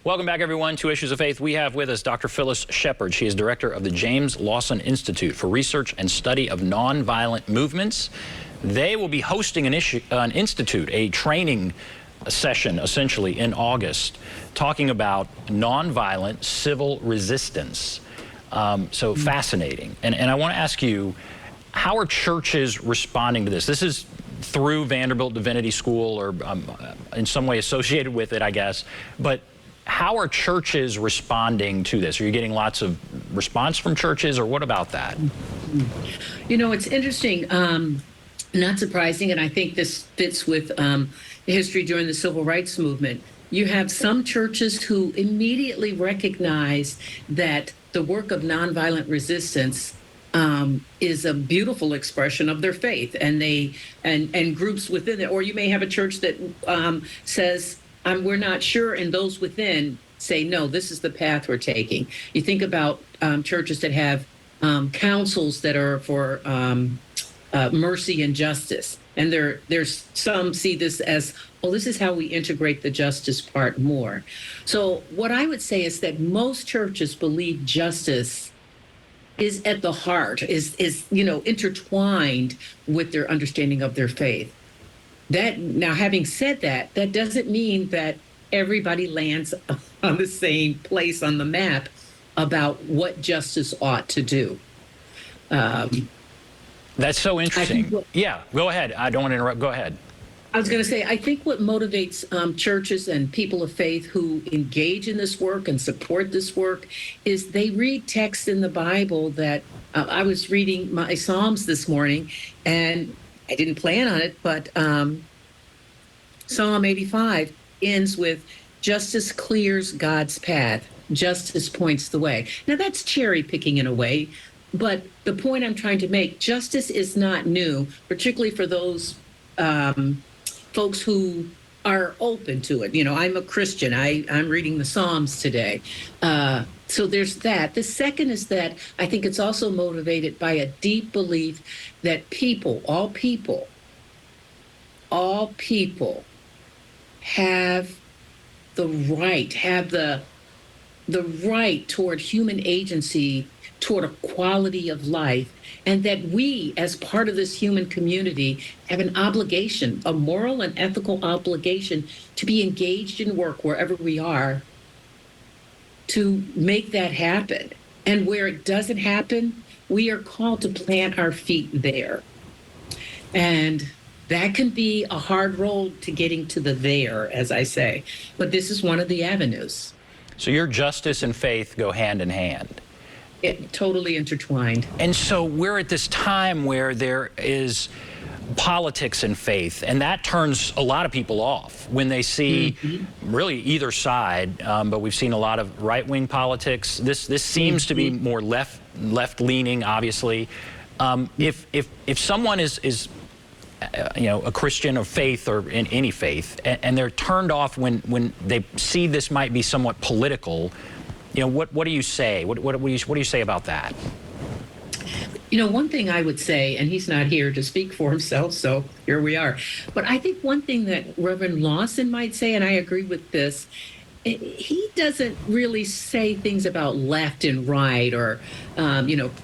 Welcome back, everyone, to Issues of Faith. We have with us Dr. Phillis Sheppard. She is director of the James Lawson Institute for Research and Study of Nonviolent Movements. They will be hosting an institute, a training session, essentially, in August, talking about nonviolent civil resistance. So fascinating. And I want to ask you, how are churches responding to this? This is through Vanderbilt Divinity School, or in some way associated with it, I guess. But how are churches responding to this? Are you getting lots of response from churches, or what about that? You know, it's interesting, not surprising, and I think this fits with history during the Civil Rights Movement. You have some churches who immediately recognize that the work of nonviolent resistance is a beautiful expression of their faith, and and groups within it. Or you may have a church that says, we're not sure, and those within say, no, this is the path we're taking. You think about churches that have councils that are for mercy and justice, and there's some see this as, oh, this is how we integrate the justice part more. So what I would say is that most churches believe justice is at the heart, is intertwined with their understanding of their faith. Now, having said that, that doesn't mean that everybody lands on the same place on the map about what justice ought to do. That's so interesting. Yeah, go ahead. I don't want to interrupt. Go ahead. I was going to say, I think what motivates churches and people of faith who engage in this work and support this work is they read texts in the Bible that I was reading my Psalms this morning, and I didn't plan on it, but Psalm 85 ends with, justice clears God's path, justice points the way. Now, that's cherry picking in a way, but the point I'm trying to make, justice is not new, particularly for those folks who are open to it. You know, I'm a Christian. I'm reading the Psalms today. So there's that. The second is that I think it's also motivated by a deep belief that all people have the right toward human agency, toward a quality of life, and that we, as part of this human community, have an obligation, a moral and ethical obligation, to be engaged in work wherever we are to make that happen. And where it doesn't happen, we are called to plant our feet there. And that can be a hard road to getting to the there, as I say. But this is one of the avenues. So your justice and faith go hand in hand. Totally intertwined. And so we're at this time where there is politics and faith, and that turns a lot of people off when they see really either side, but we've seen a lot of right-wing politics. This seems to be more left-leaning, obviously. If someone is a Christian of faith, or in any faith, and they're turned off when they see this might be somewhat political, what do you say? What do you say about that? You know, one thing I would say, and he's not here to speak for himself, so here we are. But I think one thing that Reverend Lawson might say, and I agree with this, he doesn't really say things about left and right or,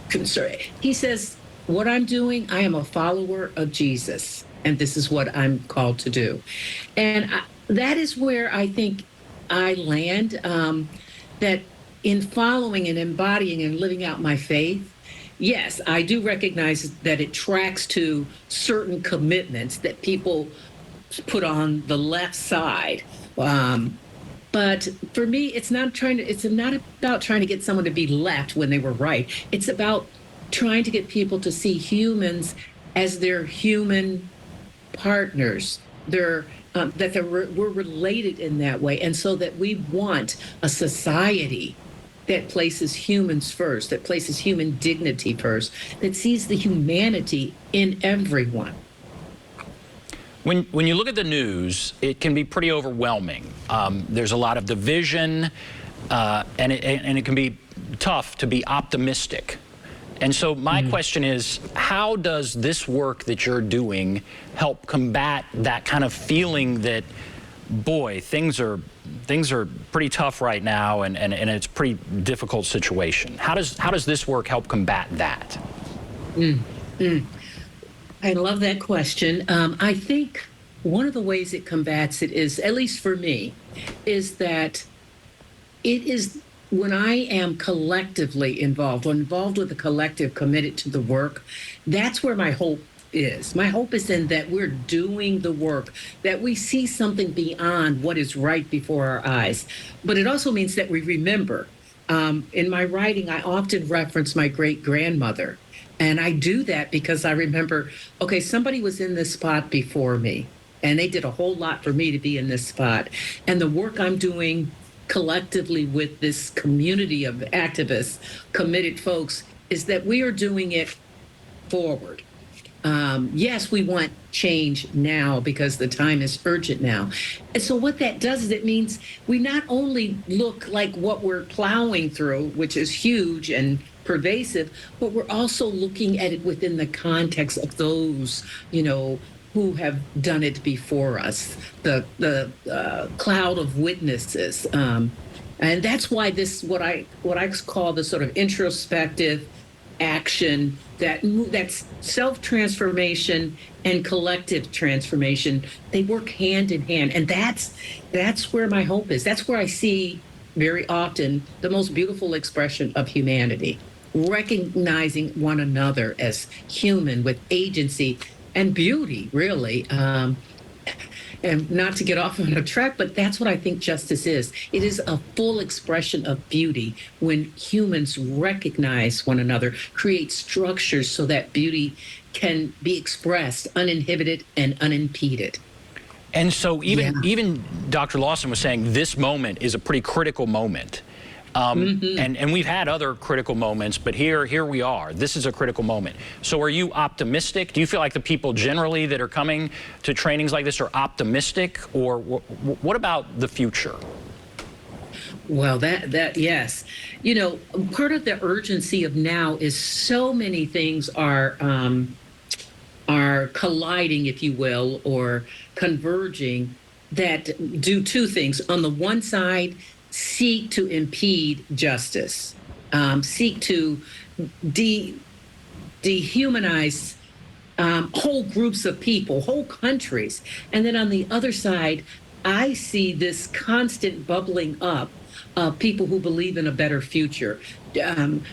concern. He says, what I'm doing, I am a follower of Jesus, and this is what I'm called to do. And that is where I think I land, that in following and embodying and living out my faith, yes, I do recognize that it tracks to certain commitments that people put on the left side. But for me, it's not about trying to get someone to be left when they were right. It's about trying to get people to see humans as their human partners. We're related in that way. And so that we want a society that places humans first, that places human dignity first, that sees the humanity in everyone. When you look at the news, it can be pretty overwhelming. There's a lot of division, and it can be tough to be optimistic. And so my question is, how does this work that you're doing help combat that kind of feeling that, boy, things are things are pretty tough right now, and it's a pretty difficult situation. How does this work help combat that? I love that question. I think one of the ways it combats it is, at least for me, is that it is when I am collectively involved, or involved with a collective committed to the work, that's where my hope is. My hope is in that we're doing the work, that we see something beyond what is right before our eyes. But it also means that we remember. In my writing, I often reference my great-grandmother. And I do that because I remember, okay, somebody was in this spot before me, and they did a whole lot for me to be in this spot. And the work I'm doing collectively with this community of activists, committed folks, is that we are doing it forward. Yes, we want change now because the time is urgent now. And so what that does is it means we not only look like what we're plowing through, which is huge and pervasive, but we're also looking at it within the context of those, who have done it before us, the cloud of witnesses. And that's why this, what I call the sort of introspective action, that's self-transformation and collective transformation, they work hand in hand. And that's where my hope is. That's where I see very often the most beautiful expression of humanity, recognizing one another as human with agency and beauty, really. And not to get off on a track, but that's what I think justice is. It is a full expression of beauty when humans recognize one another, create structures so that beauty can be expressed uninhibited and unimpeded. And so even Dr. Lawson was saying this moment is a pretty critical moment. And we've had other critical moments, but here we are. This is a critical moment. So are you optimistic? Do you feel like the people generally that are coming to trainings like this are optimistic? Or what about the future? Well, that yes. Part of the urgency of now is so many things are colliding, if you will, or converging that do two things. On the one side, seek to impede justice, seek to dehumanize whole groups of people, whole countries. And then on the other side, I see this constant bubbling up of people who believe in a better future.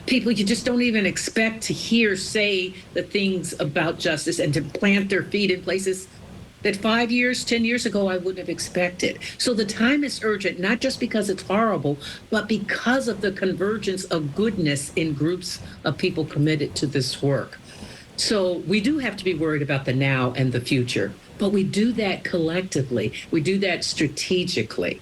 People you just don't even expect to hear say the things about justice and to plant their feet in places that 5 years, 10 years ago, I wouldn't have expected. So the time is urgent, not just because it's horrible, but because of the convergence of goodness in groups of people committed to this work. So we do have to be worried about the now and the future, but we do that collectively. We do that strategically.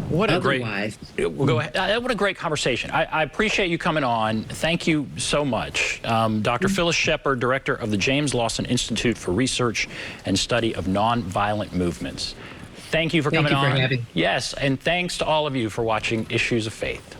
What a great conversation. I appreciate you coming on. Thank you so much. Dr. Phillis Sheppard, director of the James Lawson Institute for Research and Study of Nonviolent Movements. Thank you for coming on. Thank you for having me. Yes, and thanks to all of you for watching Issues of Faith.